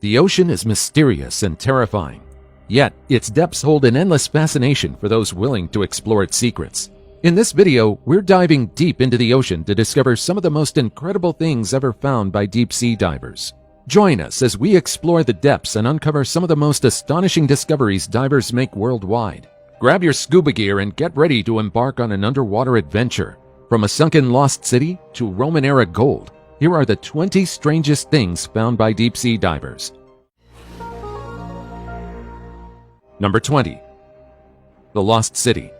The ocean is mysterious and terrifying, yet its depths hold an endless fascination for those willing to explore its secrets. In this video, we're diving deep into the ocean to discover some of the most incredible things ever found by deep-sea divers. Join us as we explore the depths and uncover some of the most astonishing discoveries divers make worldwide. Grab your scuba gear and get ready to embark on an underwater adventure. From a sunken lost city to Roman-era gold, here are the 20 strangest things found by deep-sea divers. Number 20. The Lost City.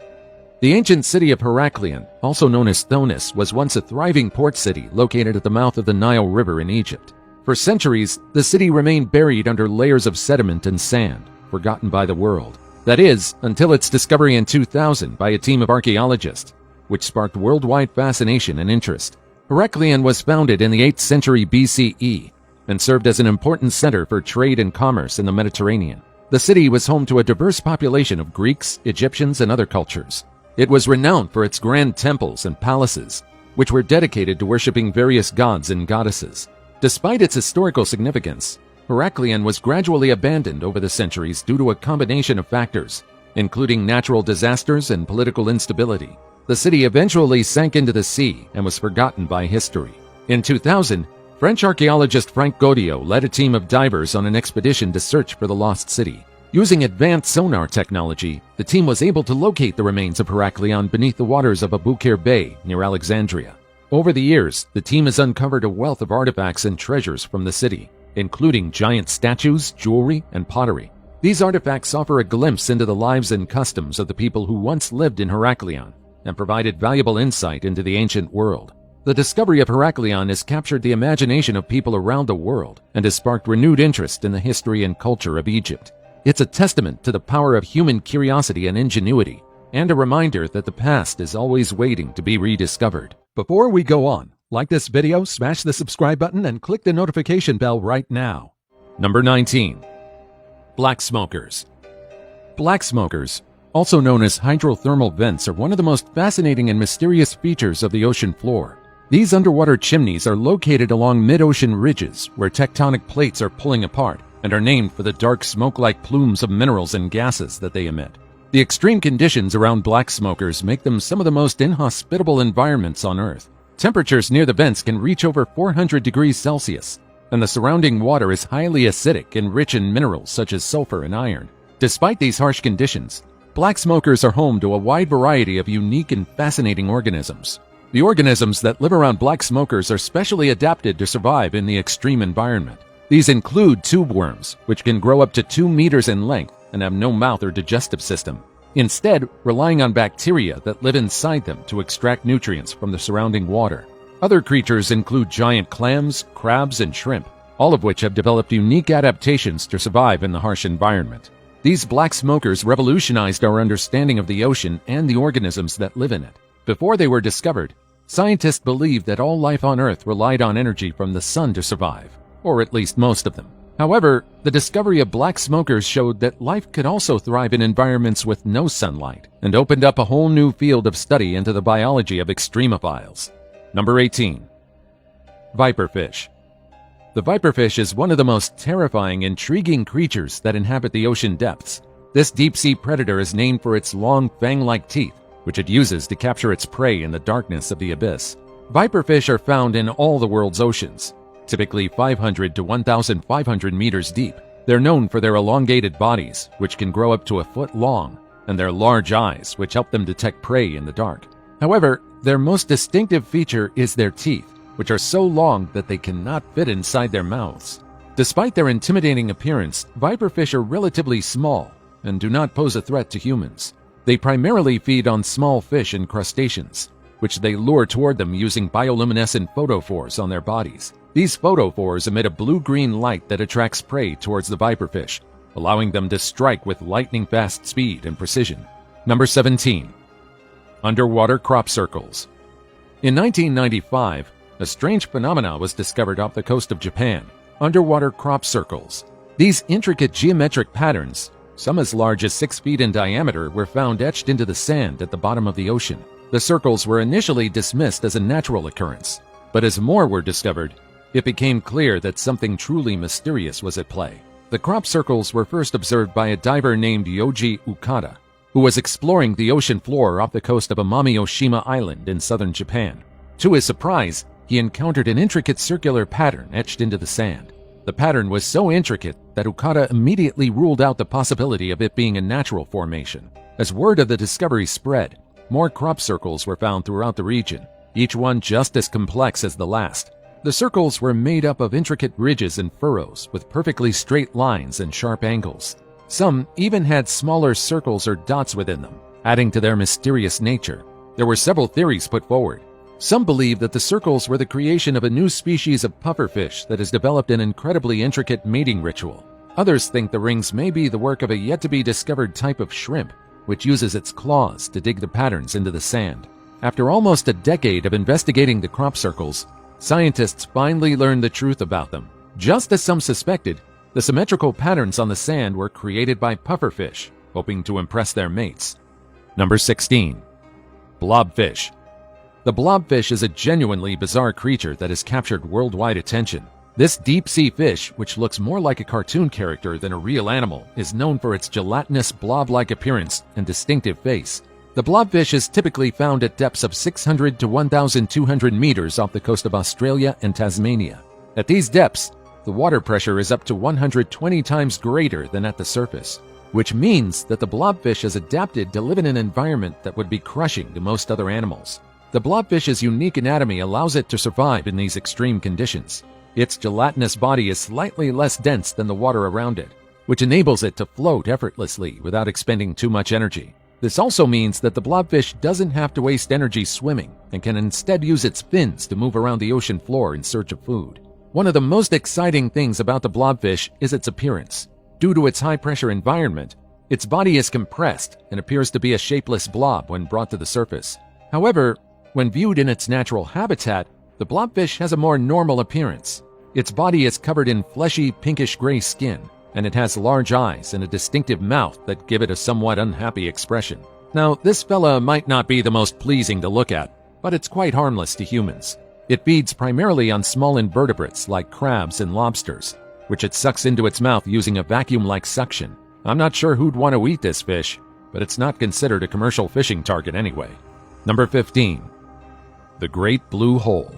The ancient city of Heraklion, also known as Thonis, was once a thriving port city located at the mouth of the Nile River in Egypt. For centuries, the city remained buried under layers of sediment and sand, forgotten by the world. That is, until its discovery in 2000 by a team of archaeologists, which sparked worldwide fascination and interest. Heraklion was founded in the 8th century BCE and served as an important center for trade and commerce in the Mediterranean. The city was home to a diverse population of Greeks, Egyptians, and other cultures. It was renowned for its grand temples and palaces, which were dedicated to worshipping various gods and goddesses. Despite its historical significance, Heraklion was gradually abandoned over the centuries due to a combination of factors, including natural disasters and political instability. The city eventually sank into the sea and was forgotten by history. In 2000, French archaeologist Frank Godiot led a team of divers on an expedition to search for the lost city. Using advanced sonar technology, the team was able to locate the remains of Heraklion beneath the waters of Aboukir Bay near Alexandria. Over the years, the team has uncovered a wealth of artifacts and treasures from the city, including giant statues, jewelry, and pottery. These artifacts offer a glimpse into the lives and customs of the people who once lived in Heraklion and provided valuable insight into the ancient world. The discovery of Heraklion has captured the imagination of people around the world and has sparked renewed interest in the history and culture of Egypt. It's a testament to the power of human curiosity and ingenuity, and a reminder that the past is always waiting to be rediscovered. Before we go on, like this video, smash the subscribe button and click the notification bell right now. Number 19. Black smokers. Black smokers, also known as hydrothermal vents, are one of the most fascinating and mysterious features of the ocean floor. These underwater chimneys are located along mid-ocean ridges where tectonic plates are pulling apart and are named for the dark smoke-like plumes of minerals and gases that they emit. The extreme conditions around black smokers make them some of the most inhospitable environments on Earth. Temperatures near the vents can reach over 400 degrees Celsius, and the surrounding water is highly acidic and rich in minerals such as sulfur and iron. Despite these harsh conditions, black smokers are home to a wide variety of unique and fascinating organisms. The organisms that live around black smokers are specially adapted to survive in the extreme environment. These include tube worms, which can grow up to 2 meters in length and have no mouth or digestive system, instead relying on bacteria that live inside them to extract nutrients from the surrounding water. Other creatures include giant clams, crabs, and shrimp, all of which have developed unique adaptations to survive in the harsh environment. These black smokers revolutionized our understanding of the ocean and the organisms that live in it. Before they were discovered, scientists believed that all life on Earth relied on energy from the sun to survive, or at least most of them. However, the discovery of black smokers showed that life could also thrive in environments with no sunlight and opened up a whole new field of study into the biology of extremophiles. Number 18. Viperfish. The viperfish is one of the most terrifying, intriguing creatures that inhabit the ocean depths. This deep-sea predator is named for its long fang-like teeth, which it uses to capture its prey in the darkness of the abyss. Viperfish are found in all the world's oceans, typically 500 to 1,500 meters deep. They're known for their elongated bodies, which can grow up to a foot long, and their large eyes, which help them detect prey in the dark. However, their most distinctive feature is their teeth, which are so long that they cannot fit inside their mouths. Despite their intimidating appearance, viperfish are relatively small and do not pose a threat to humans. They primarily feed on small fish and crustaceans, which they lure toward them using bioluminescent photophores on their bodies. These photophores emit a blue-green light that attracts prey towards the viperfish, allowing them to strike with lightning-fast speed and precision. Number 17. Underwater crop circles. In 1995, a strange phenomena was discovered off the coast of Japan: underwater crop circles. These intricate geometric patterns, some as large as 6 feet in diameter, were found etched into the sand at the bottom of the ocean. The circles were initially dismissed as a natural occurrence, but as more were discovered, it became clear that something truly mysterious was at play. The crop circles were first observed by a diver named Yoji Okada, who was exploring the ocean floor off the coast of Amami-Oshima Island in southern Japan. To his surprise, he encountered an intricate circular pattern etched into the sand. The pattern was so intricate that Okada immediately ruled out the possibility of it being a natural formation. As word of the discovery spread, more crop circles were found throughout the region, each one just as complex as the last. The circles were made up of intricate ridges and furrows with perfectly straight lines and sharp angles. Some even had smaller circles or dots within them, adding to their mysterious nature. There were several theories put forward. Some believe that the circles were the creation of a new species of pufferfish that has developed an incredibly intricate mating ritual. Others think the rings may be the work of a yet-to-be-discovered type of shrimp, which uses its claws to dig the patterns into the sand. After almost a decade of investigating the crop circles, scientists finally learned the truth about them. Just as some suspected, the symmetrical patterns on the sand were created by pufferfish, hoping to impress their mates. Number 16. Blobfish. The blobfish is a genuinely bizarre creature that has captured worldwide attention. This deep-sea fish, which looks more like a cartoon character than a real animal, is known for its gelatinous blob-like appearance and distinctive face. The blobfish is typically found at depths of 600 to 1,200 meters off the coast of Australia and Tasmania. At these depths, the water pressure is up to 120 times greater than at the surface, which means that the blobfish has adapted to live in an environment that would be crushing to most other animals. The blobfish's unique anatomy allows it to survive in these extreme conditions. Its gelatinous body is slightly less dense than the water around it, which enables it to float effortlessly without expending too much energy. This also means that the blobfish doesn't have to waste energy swimming and can instead use its fins to move around the ocean floor in search of food. One of the most exciting things about the blobfish is its appearance. Due to its high-pressure environment, its body is compressed and appears to be a shapeless blob when brought to the surface. However, when viewed in its natural habitat, the blobfish has a more normal appearance. Its body is covered in fleshy pinkish-gray skin, and it has large eyes and a distinctive mouth that give it a somewhat unhappy expression. Now, this fella might not be the most pleasing to look at, but it's quite harmless to humans. It feeds primarily on small invertebrates like crabs and lobsters, which it sucks into its mouth using a vacuum-like suction. I'm not sure who'd want to eat this fish, but it's not considered a commercial fishing target anyway. Number 15. The Great Blue Hole.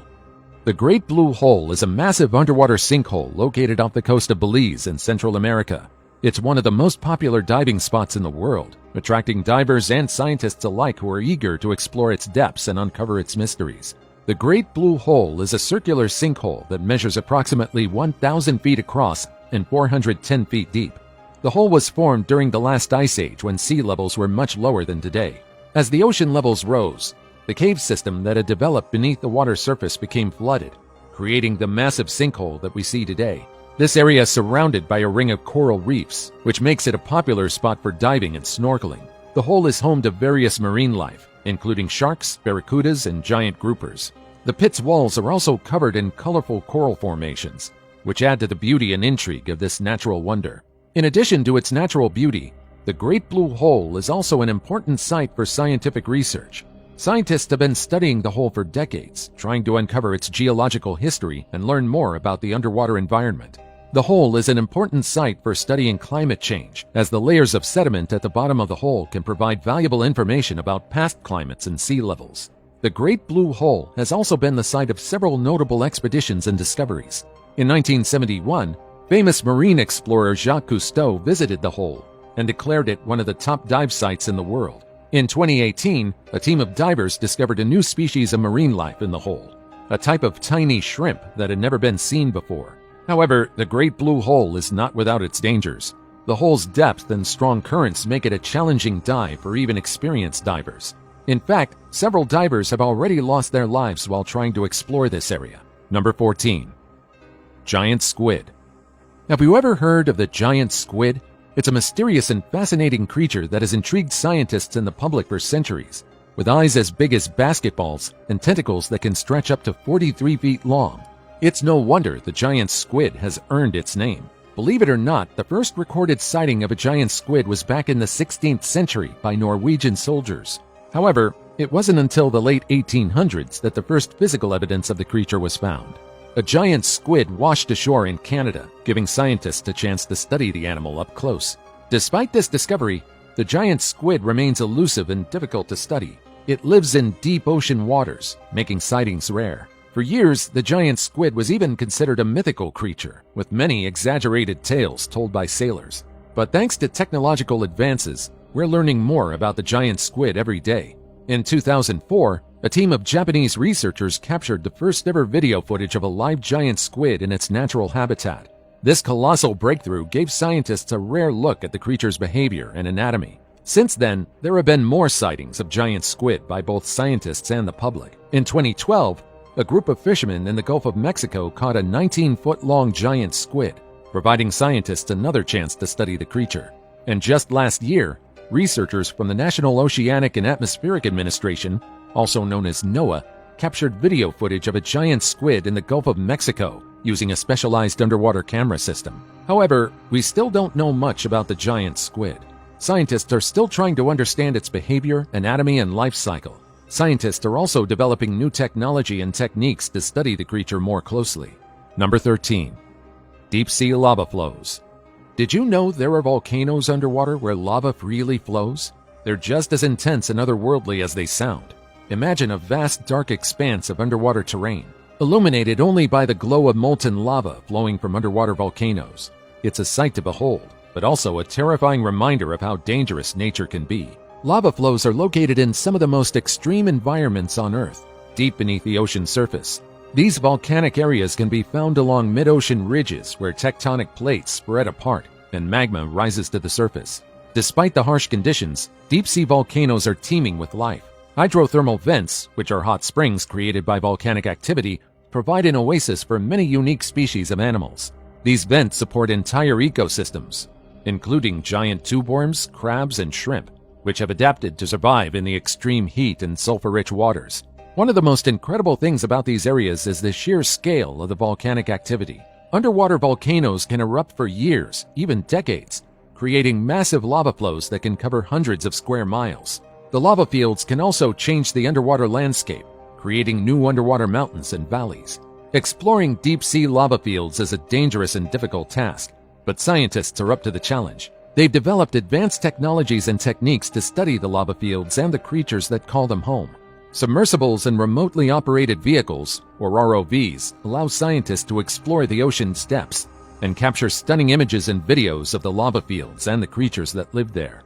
The Great Blue Hole is a massive underwater sinkhole located off the coast of Belize in Central America. It's one of the most popular diving spots in the world, attracting divers and scientists alike who are eager to explore its depths and uncover its mysteries. The Great Blue Hole is a circular sinkhole that measures approximately 1,000 feet across and 410 feet deep. The hole was formed during the last ice age when sea levels were much lower than today. As the ocean levels rose, the cave system that had developed beneath the water surface became flooded, creating the massive sinkhole that we see today. This area is surrounded by a ring of coral reefs, which makes it a popular spot for diving and snorkeling. The hole is home to various marine life, including sharks, barracudas, and giant groupers. The pit's walls are also covered in colorful coral formations, which add to the beauty and intrigue of this natural wonder. In addition to its natural beauty, the Great Blue Hole is also an important site for scientific research. Scientists have been studying the hole for decades, trying to uncover its geological history and learn more about the underwater environment. The hole is an important site for studying climate change, as the layers of sediment at the bottom of the hole can provide valuable information about past climates and sea levels. The Great Blue Hole has also been the site of several notable expeditions and discoveries. In 1971, famous marine explorer Jacques Cousteau visited the hole and declared it one of the top dive sites in the world. In 2018, a team of divers discovered a new species of marine life in the hole, a type of tiny shrimp that had never been seen before. However, the Great Blue Hole is not without its dangers. The hole's depth and strong currents make it a challenging dive for even experienced divers. In fact, several divers have already lost their lives while trying to explore this area. Number 14. Giant Squid. Have you ever heard of the giant squid? It's a mysterious and fascinating creature that has intrigued scientists and the public for centuries. With eyes as big as basketballs and tentacles that can stretch up to 43 feet long, it's no wonder the giant squid has earned its name. Believe it or not, the first recorded sighting of a giant squid was back in the 16th century by Norwegian soldiers. However, it wasn't until the late 1800s that the first physical evidence of the creature was found. A giant squid washed ashore in Canada, giving scientists a chance to study the animal up close. Despite this discovery, the giant squid remains elusive and difficult to study. It lives in deep ocean waters, making sightings rare. For years, the giant squid was even considered a mythical creature, with many exaggerated tales told by sailors. But thanks to technological advances, we're learning more about the giant squid every day. In 2004, a team of Japanese researchers captured the first-ever video footage of a live giant squid in its natural habitat. This colossal breakthrough gave scientists a rare look at the creature's behavior and anatomy. Since then, there have been more sightings of giant squid by both scientists and the public. In 2012, a group of fishermen in the Gulf of Mexico caught a 19-foot-long giant squid, providing scientists another chance to study the creature. And just last year, researchers from the National Oceanic and Atmospheric Administration, also known as NOAA, captured video footage of a giant squid in the Gulf of Mexico using a specialized underwater camera system. However, we still don't know much about the giant squid. Scientists are still trying to understand its behavior, anatomy, and life cycle. Scientists are also developing new technology and techniques to study the creature more closely. Number 13. Deep-sea lava flows. Did you know there are volcanoes underwater where lava freely flows? They're just as intense and otherworldly as they sound. Imagine a vast dark expanse of underwater terrain, illuminated only by the glow of molten lava flowing from underwater volcanoes. It's a sight to behold, but also a terrifying reminder of how dangerous nature can be. Lava flows are located in some of the most extreme environments on Earth, deep beneath the ocean surface. These volcanic areas can be found along mid-ocean ridges where tectonic plates spread apart and magma rises to the surface. Despite the harsh conditions, deep-sea volcanoes are teeming with life. Hydrothermal vents, which are hot springs created by volcanic activity, provide an oasis for many unique species of animals. These vents support entire ecosystems, including giant tube worms, crabs, and shrimp, which have adapted to survive in the extreme heat and sulfur-rich waters. One of the most incredible things about these areas is the sheer scale of the volcanic activity. Underwater volcanoes can erupt for years, even decades, creating massive lava flows that can cover hundreds of square miles. The lava fields can also change the underwater landscape, creating new underwater mountains and valleys. Exploring deep-sea lava fields is a dangerous and difficult task, but scientists are up to the challenge. They've developed advanced technologies and techniques to study the lava fields and the creatures that call them home. Submersibles and remotely operated vehicles, or ROVs, allow scientists to explore the ocean's depths and capture stunning images and videos of the lava fields and the creatures that live there.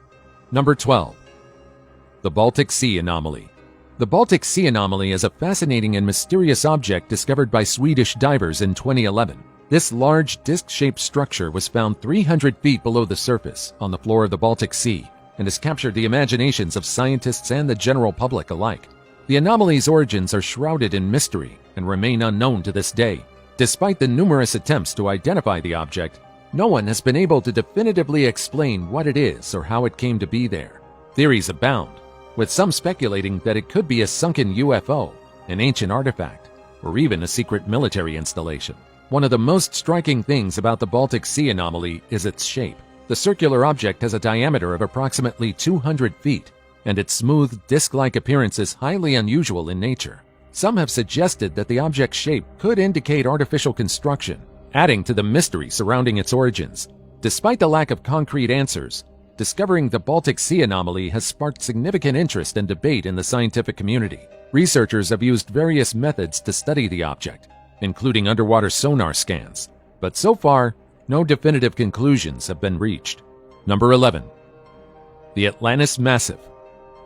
Number 12. The Baltic Sea Anomaly. The Baltic Sea Anomaly is a fascinating and mysterious object discovered by Swedish divers in 2011. This large, disc-shaped structure was found 300 feet below the surface on the floor of the Baltic Sea and has captured the imaginations of scientists and the general public alike. The anomaly's origins are shrouded in mystery and remain unknown to this day. Despite the numerous attempts to identify the object, no one has been able to definitively explain what it is or how it came to be there. Theories abound, with some speculating that it could be a sunken UFO, an ancient artifact, or even a secret military installation. One of the most striking things about the Baltic Sea anomaly is its shape. The circular object has a diameter of approximately 200 feet, and its smooth, disc-like appearance is highly unusual in nature. Some have suggested that the object's shape could indicate artificial construction, adding to the mystery surrounding its origins. Despite the lack of concrete answers, discovering the Baltic Sea anomaly has sparked significant interest and debate in the scientific community. Researchers have used various methods to study the object, including underwater sonar scans, but so far, no definitive conclusions have been reached. Number 11. The Atlantis Massif.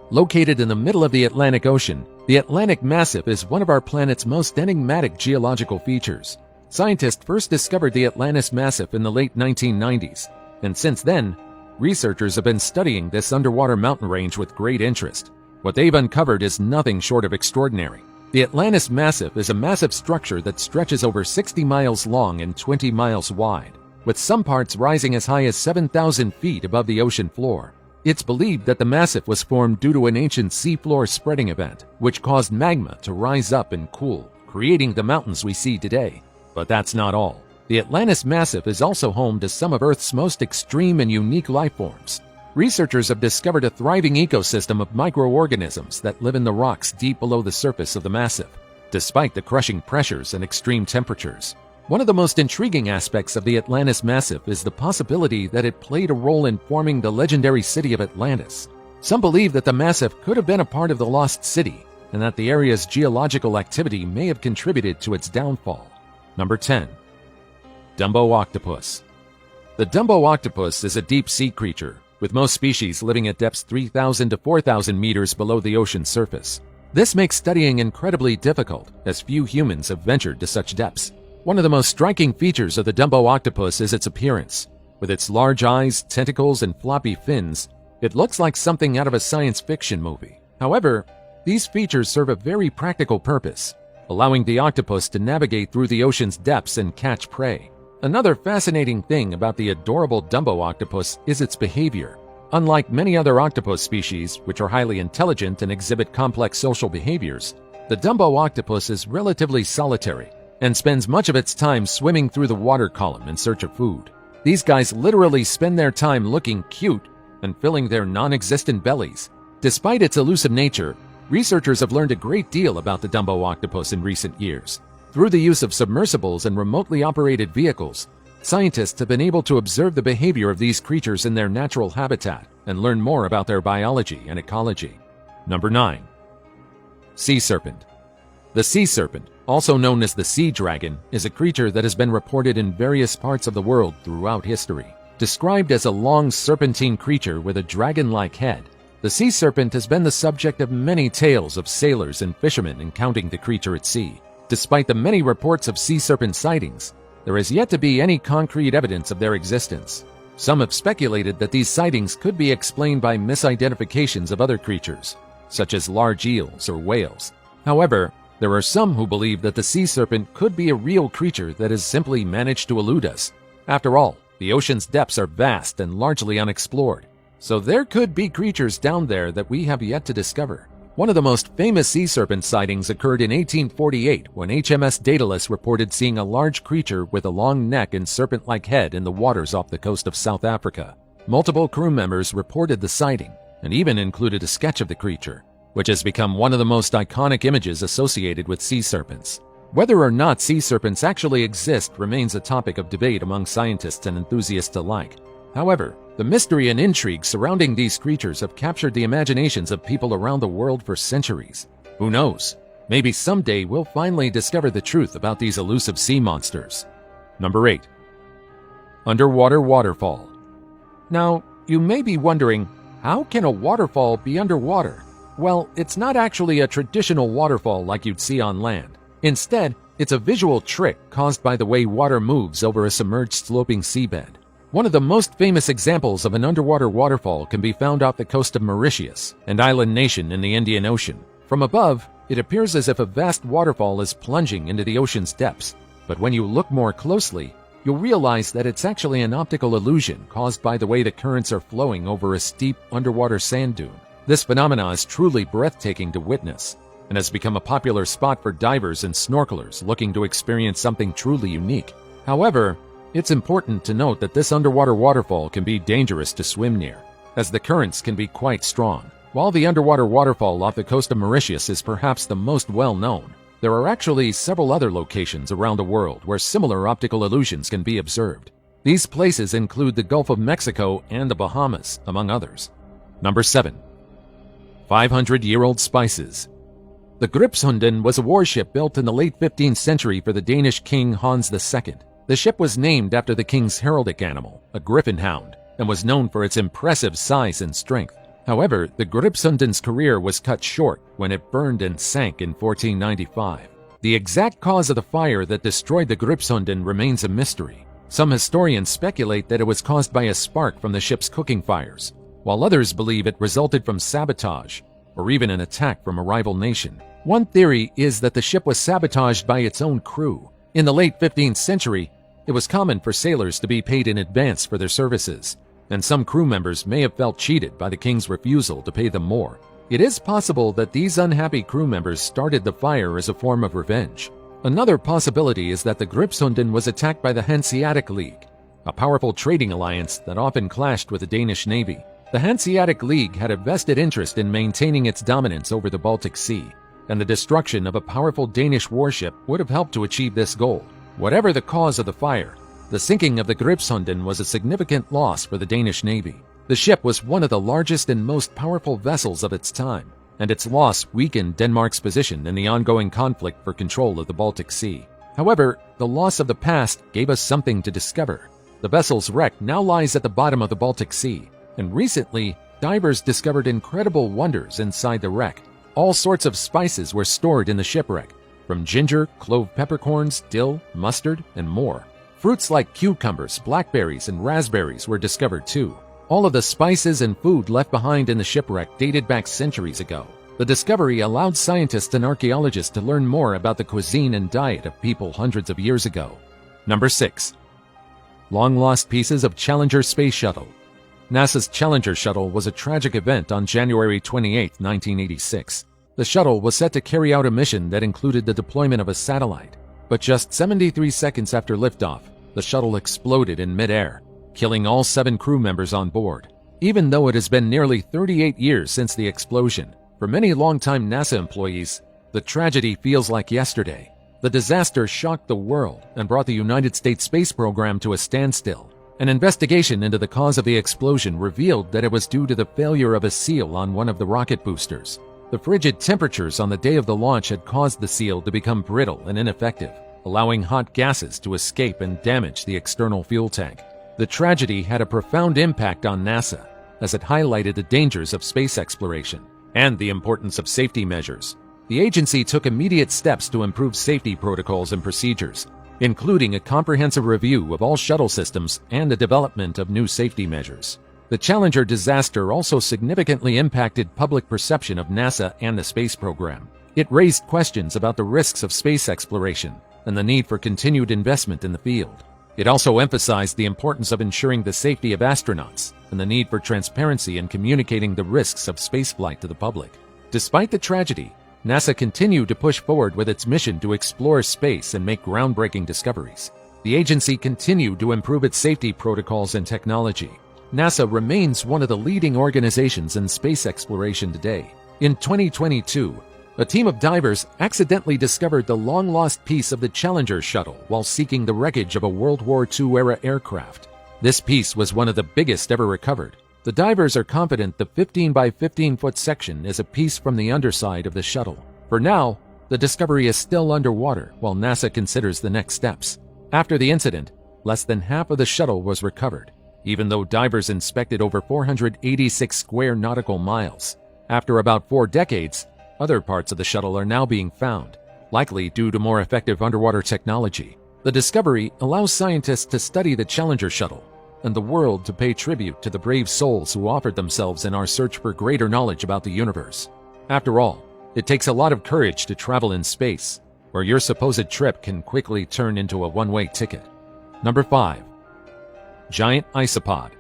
Located in the middle of the Atlantic Ocean, the Atlantic Massif is one of our planet's most enigmatic geological features. Scientists first discovered the Atlantis Massif in the late 1990s, and since then, researchers have been studying this underwater mountain range with great interest. What they've uncovered is nothing short of extraordinary. The Atlantis Massif is a massive structure that stretches over 60 miles long and 20 miles wide, with some parts rising as high as 7,000 feet above the ocean floor. It's believed that the massif was formed due to an ancient seafloor spreading event, which caused magma to rise up and cool, creating the mountains we see today. But that's not all. The Atlantis Massif is also home to some of Earth's most extreme and unique life forms. Researchers have discovered a thriving ecosystem of microorganisms that live in the rocks deep below the surface of the massif. despite the crushing pressures and extreme temperatures. One of the most intriguing aspects of the Atlantis Massif is the possibility that it played a role in forming the legendary city of Atlantis. Some believe that the Massif could have been a part of the lost city, and that the area's geological activity may have contributed to its downfall. Number 10. Dumbo octopus. The Dumbo octopus is a deep-sea creature, with most species living at depths 3,000 to 4,000 meters below the ocean surface. This makes studying incredibly difficult, as few humans have ventured to such depths. One of the most striking features of the Dumbo octopus is its appearance. With its large eyes, tentacles, and floppy fins, it looks like something out of a science fiction movie. However, these features serve a very practical purpose, allowing the octopus to navigate through the ocean's depths and catch prey. Another fascinating thing about the adorable Dumbo octopus is its behavior. Unlike many other octopus species, which are highly intelligent and exhibit complex social behaviors, the Dumbo octopus is relatively solitary and spends much of its time swimming through the water column in search of food. These guys literally spend their time looking cute and filling their non-existent bellies. Despite its elusive nature, researchers have learned a great deal about the Dumbo octopus in recent years. Through the use of submersibles and remotely operated vehicles, scientists have been able to observe the behavior of these creatures in their natural habitat and learn more about their biology and ecology. Number 9. Sea serpent. The sea serpent, also known as the sea dragon, is a creature that has been reported in various parts of the world throughout history. Described as a long serpentine creature with a dragon-like head, the sea serpent has been the subject of many tales of sailors and fishermen encountering the creature at sea. Despite the many reports of sea serpent sightings, there has yet to be any concrete evidence of their existence. Some have speculated that these sightings could be explained by misidentifications of other creatures, such as large eels or whales. However, there are some who believe that the sea serpent could be a real creature that has simply managed to elude us. After all, the ocean's depths are vast and largely unexplored, so there could be creatures down there that we have yet to discover. One of the most famous sea serpent sightings occurred in 1848 when HMS Daedalus reported seeing a large creature with a long neck and serpent-like head in the waters off the coast of South Africa. Multiple crew members reported the sighting and even included a sketch of the creature, which has become one of the most iconic images associated with sea serpents. Whether or not sea serpents actually exist remains a topic of debate among scientists and enthusiasts alike. However, the mystery and intrigue surrounding these creatures have captured the imaginations of people around the world for centuries. Who knows? Maybe someday we'll finally discover the truth about these elusive sea monsters. Number 8. Underwater waterfall. Now, you may be wondering, how can a waterfall be underwater? Well, it's not actually a traditional waterfall like you'd see on land. Instead, it's a visual trick caused by the way water moves over a submerged sloping seabed. One of the most famous examples of an underwater waterfall can be found off the coast of Mauritius, an island nation in the Indian Ocean. From above, it appears as if a vast waterfall is plunging into the ocean's depths, but when you look more closely, you'll realize that it's actually an optical illusion caused by the way the currents are flowing over a steep underwater sand dune. This phenomenon is truly breathtaking to witness, and has become a popular spot for divers and snorkelers looking to experience something truly unique. However, it's important to note that this underwater waterfall can be dangerous to swim near, as the currents can be quite strong. While the underwater waterfall off the coast of Mauritius is perhaps the most well-known, there are actually several other locations around the world where similar optical illusions can be observed. These places include the Gulf of Mexico and the Bahamas, among others. Number 7. 500-year-old spices. The Gripshunden was a warship built in the late 15th century for the Danish king Hans II. The ship was named after the king's heraldic animal, a griffin hound, and was known for its impressive size and strength. However, the Gripshunden's career was cut short when it burned and sank in 1495. The exact cause of the fire that destroyed the Gripshunden remains a mystery. Some historians speculate that it was caused by a spark from the ship's cooking fires, while others believe it resulted from sabotage or even an attack from a rival nation. One theory is that the ship was sabotaged by its own crew. In the late 15th century, it was common for sailors to be paid in advance for their services, and some crew members may have felt cheated by the king's refusal to pay them more. It is possible that these unhappy crew members started the fire as a form of revenge. Another possibility is that the Gripshunden was attacked by the Hanseatic League, a powerful trading alliance that often clashed with the Danish Navy. The Hanseatic League had a vested interest in maintaining its dominance over the Baltic Sea. and the destruction of a powerful Danish warship would have helped to achieve this goal. Whatever the cause of the fire, the sinking of the Gripshunden was a significant loss for the Danish Navy. The ship was one of the largest and most powerful vessels of its time, and its loss weakened Denmark's position in the ongoing conflict for control of the Baltic Sea. However, the loss of the past gave us something to discover. The vessel's wreck now lies at the bottom of the Baltic Sea, and recently, divers discovered incredible wonders inside the wreck. All sorts of spices were stored in the shipwreck, from ginger, clove peppercorns, dill, mustard, and more. Fruits like cucumbers, blackberries, and raspberries were discovered too. All of the spices and food left behind in the shipwreck dated back centuries ago. The discovery allowed scientists and archaeologists to learn more about the cuisine and diet of people hundreds of years ago. Number 6. Long-lost pieces of Challenger space shuttle. NASA's Challenger shuttle was a tragic event on January 28, 1986. The shuttle was set to carry out a mission that included the deployment of a satellite. But just 73 seconds after liftoff, the shuttle exploded in midair, killing all 7 crew members on board. Even though it has been nearly 38 years since the explosion, for many longtime NASA employees, the tragedy feels like yesterday. The disaster shocked the world and brought the United States space program to a standstill. An investigation into the cause of the explosion revealed that it was due to the failure of a seal on one of the rocket boosters. The frigid temperatures on the day of the launch had caused the seal to become brittle and ineffective, allowing hot gases to escape and damage the external fuel tank. The tragedy had a profound impact on NASA, as it highlighted the dangers of space exploration and the importance of safety measures. The agency took immediate steps to improve safety protocols and procedures, including a comprehensive review of all shuttle systems and the development of new safety measures. The Challenger disaster also significantly impacted public perception of NASA and the space program. It raised questions about the risks of space exploration and the need for continued investment in the field. It also emphasized the importance of ensuring the safety of astronauts and the need for transparency in communicating the risks of spaceflight to the public. Despite the tragedy, NASA continued to push forward with its mission to explore space and make groundbreaking discoveries. The agency continued to improve its safety protocols and technology. NASA remains one of the leading organizations in space exploration today. In 2022, a team of divers accidentally discovered the long-lost piece of the Challenger shuttle while seeking the wreckage of a World War II-era aircraft. This piece was one of the biggest ever recovered. The divers are confident the 15 by 15-foot section is a piece from the underside of the shuttle. For now, the discovery is still underwater while NASA considers the next steps. After the incident, less than half of the shuttle was recovered, even though divers inspected over 486 square nautical miles. After about 4 decades, other parts of the shuttle are now being found, likely due to more effective underwater technology. The discovery allows scientists to study the Challenger shuttle and the world to pay tribute to the brave souls who offered themselves in our search for greater knowledge about the universe. After all, it takes a lot of courage to travel in space, where your supposed trip can quickly turn into a one-way ticket. Number 5. Giant isopod.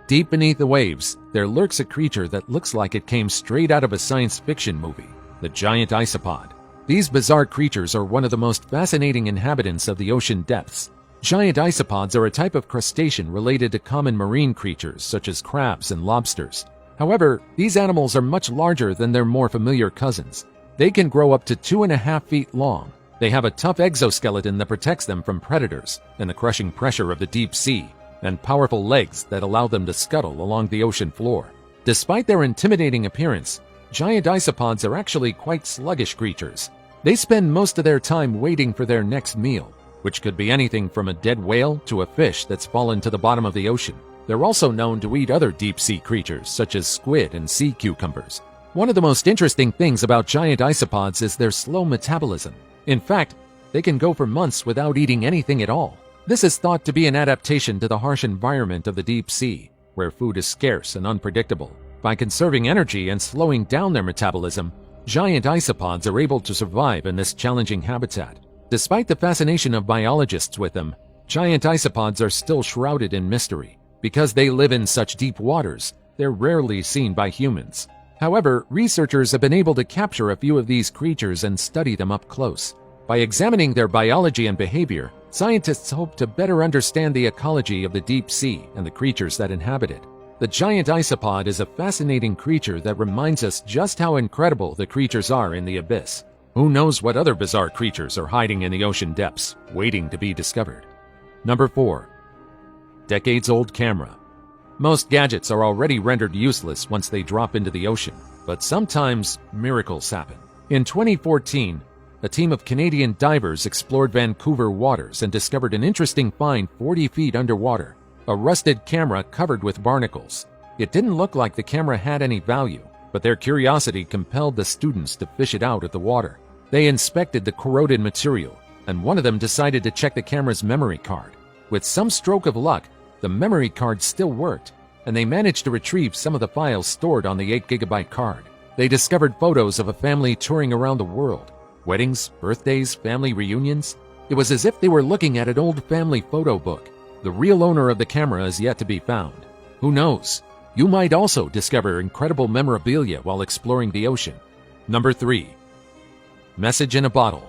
Deep beneath the waves, there lurks a creature that looks like it came straight out of a science fiction movie, the giant isopod. These bizarre creatures are one of the most fascinating inhabitants of the ocean depths. Giant isopods are a type of crustacean related to common marine creatures such as crabs and lobsters. However, these animals are much larger than their more familiar cousins. They can grow up to 2.5 feet long. They have a tough exoskeleton that protects them from predators and the crushing pressure of the deep sea, and powerful legs that allow them to scuttle along the ocean floor. Despite their intimidating appearance, giant isopods are actually quite sluggish creatures. They spend most of their time waiting for their next meal, which could be anything from a dead whale to a fish that's fallen to the bottom of the ocean. They're also known to eat other deep-sea creatures such as squid and sea cucumbers. One of the most interesting things about giant isopods is their slow metabolism. In fact, they can go for months without eating anything at all. This is thought to be an adaptation to the harsh environment of the deep sea, where food is scarce and unpredictable. By conserving energy and slowing down their metabolism, giant isopods are able to survive in this challenging habitat. Despite the fascination of biologists with them, giant isopods are still shrouded in mystery. Because they live in such deep waters, they're rarely seen by humans. However, researchers have been able to capture a few of these creatures and study them up close. By examining their biology and behavior, scientists hope to better understand the ecology of the deep sea and the creatures that inhabit it. The giant isopod is a fascinating creature that reminds us just how incredible the creatures are in the abyss. Who knows what other bizarre creatures are hiding in the ocean depths, waiting to be discovered. Number 4. Decades-old camera. Most gadgets are already rendered useless once they drop into the ocean, but sometimes miracles happen. In 2014, a team of Canadian divers explored Vancouver waters and discovered an interesting find 40 feet underwater, a rusted camera covered with barnacles. It didn't look like the camera had any value, but their curiosity compelled the students to fish it out of the water. They inspected the corroded material, and one of them decided to check the camera's memory card. With some stroke of luck, the memory card still worked, and they managed to retrieve some of the files stored on the 8-gigabyte card. They discovered photos of a family touring around the world. Weddings, birthdays, family reunions. It was as if they were looking at an old family photo book. The real owner of the camera is yet to be found. Who knows? You might also discover incredible memorabilia while exploring the ocean. Number 3. Message in a bottle.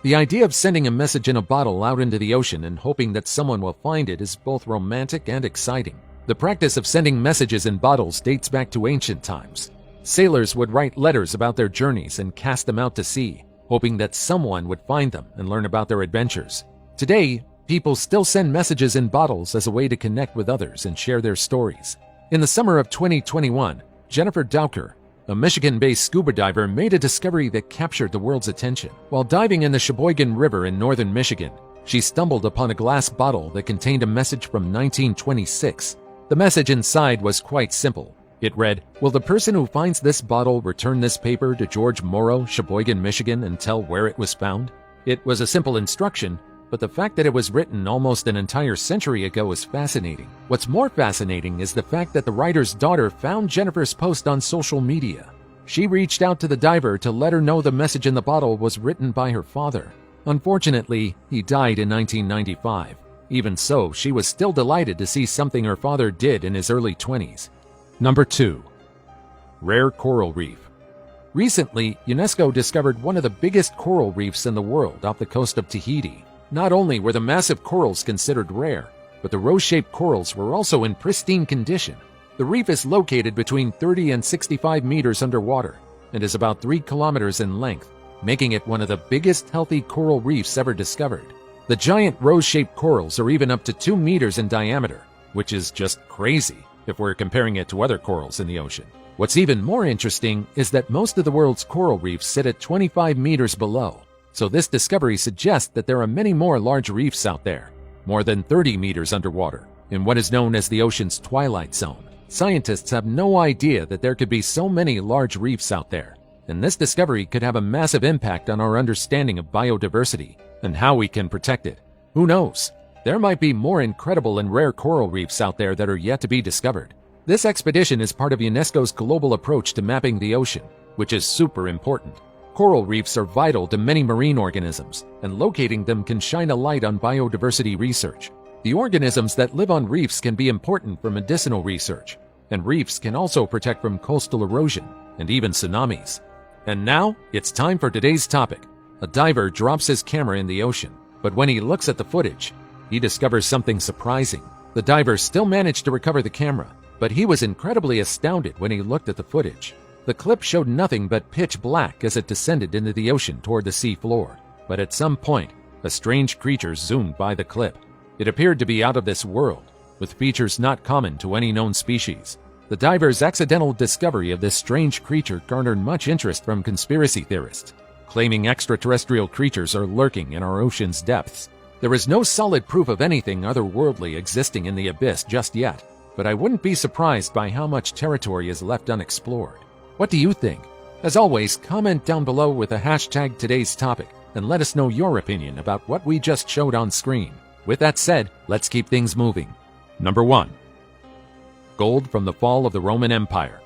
The idea of sending a message in a bottle out into the ocean and hoping that someone will find it is both romantic and exciting. The practice of sending messages in bottles dates back to ancient times. Sailors would write letters about their journeys and cast them out to sea, hoping that someone would find them and learn about their adventures. Today, people still send messages in bottles as a way to connect with others and share their stories. In the summer of 2021, Jennifer Dowker, a Michigan-based scuba diver, made a discovery that captured the world's attention. While diving in the Sheboygan River in northern Michigan, she stumbled upon a glass bottle that contained a message from 1926. The message inside was quite simple. It read, "Will the person who finds this bottle return this paper to George Morrow, Sheboygan, Michigan, and tell where it was found?" It was a simple instruction, but the fact that it was written almost an entire century ago is fascinating. What's more fascinating is the fact that the writer's daughter found Jennifer's post on social media. She reached out to the diver to let her know the message in the bottle was written by her father. Unfortunately, he died in 1995. Even so, she was still delighted to see something her father did in his early 20s. Number 2. Rare coral reef. Recently, UNESCO discovered one of the biggest coral reefs in the world off the coast of Tahiti. Not only were the massive corals considered rare, but the rose-shaped corals were also in pristine condition. The reef is located between 30 and 65 meters underwater and is about 3 kilometers in length, making it one of the biggest healthy coral reefs ever discovered. The giant rose-shaped corals are even up to 2 meters in diameter, which is just crazy if we're comparing it to other corals in the ocean. What's even more interesting is that most of the world's coral reefs sit at 25 meters below. So this discovery suggests that there are many more large reefs out there, more than 30 meters underwater, in what is known as the ocean's twilight zone. Scientists have no idea that there could be so many large reefs out there, and this discovery could have a massive impact on our understanding of biodiversity and how we can protect it. Who knows? There might be more incredible and rare coral reefs out there that are yet to be discovered. This expedition is part of UNESCO's global approach to mapping the ocean, which is super important. Coral reefs are vital to many marine organisms, and locating them can shine a light on biodiversity research. The organisms that live on reefs can be important for medicinal research, and reefs can also protect from coastal erosion and even tsunamis. And now, it's time for today's topic. A diver drops his camera in the ocean, but when he looks at the footage, he discovers something surprising. The diver still managed to recover the camera, but he was incredibly astounded when he looked at the footage. The clip showed nothing but pitch black as it descended into the ocean toward the sea floor. But at some point, a strange creature zoomed by the clip. It appeared to be out of this world, with features not common to any known species. The diver's accidental discovery of this strange creature garnered much interest from conspiracy theorists, claiming extraterrestrial creatures are lurking in our ocean's depths. There is no solid proof of anything otherworldly existing in the abyss just yet, but I wouldn't be surprised by how much territory is left unexplored. What do you think? As always, comment down below with the hashtag today's topic and let us know your opinion about what we just showed on screen. With that said, let's keep things moving. Number 1. Gold from the fall of the Roman Empire.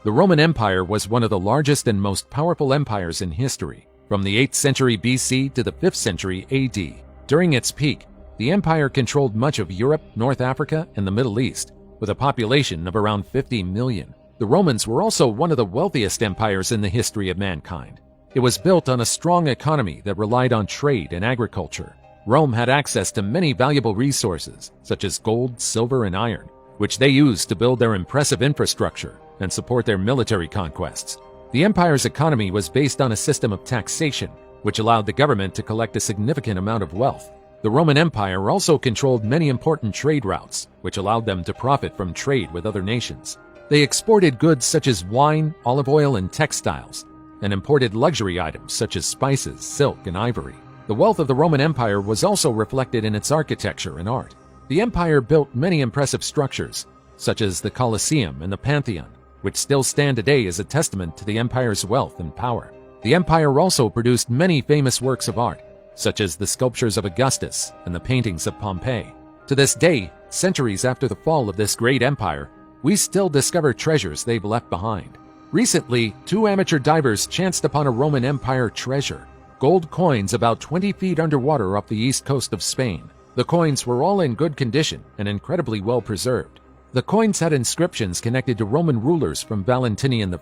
The Roman Empire was one of the largest and most powerful empires in history, from the 8th century BC to the 5th century AD. During its peak, the empire controlled much of Europe, North Africa, and the Middle East, with a population of around 50 million. The Romans were also one of the wealthiest empires in the history of mankind. It was built on a strong economy that relied on trade and agriculture. Rome had access to many valuable resources, such as gold, silver, and iron, which they used to build their impressive infrastructure and support their military conquests. The empire's economy was based on a system of taxation, which allowed the government to collect a significant amount of wealth. The Roman Empire also controlled many important trade routes, which allowed them to profit from trade with other nations. They exported goods such as wine, olive oil, and textiles, and imported luxury items such as spices, silk, and ivory. The wealth of the Roman Empire was also reflected in its architecture and art. The empire built many impressive structures, such as the Colosseum and the Pantheon, which still stand today as a testament to the empire's wealth and power. The empire also produced many famous works of art, such as the sculptures of Augustus and the paintings of Pompeii. To this day, centuries after the fall of this great empire, we still discover treasures they've left behind. Recently, 2 amateur divers chanced upon a Roman Empire treasure, gold coins about 20 feet underwater off the east coast of Spain. The coins were all in good condition and incredibly well preserved. The coins had inscriptions connected to Roman rulers from Valentinian I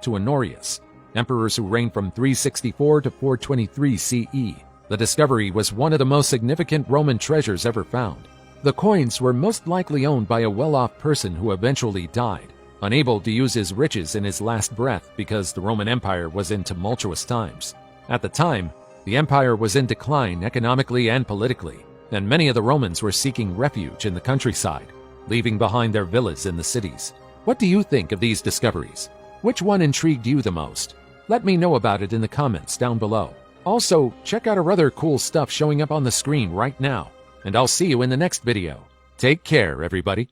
to Honorius, emperors who reigned from 364 to 423 CE. The discovery was one of the most significant Roman treasures ever found. The coins were most likely owned by a well-off person who eventually died, unable to use his riches in his last breath because the Roman Empire was in tumultuous times. At the time, the empire was in decline economically and politically, and many of the Romans were seeking refuge in the countryside, leaving behind their villas in the cities. What do you think of these discoveries? Which one intrigued you the most? Let me know about it in the comments down below. Also, check out our other cool stuff showing up on the screen right now, and I'll see you in the next video. Take care, everybody.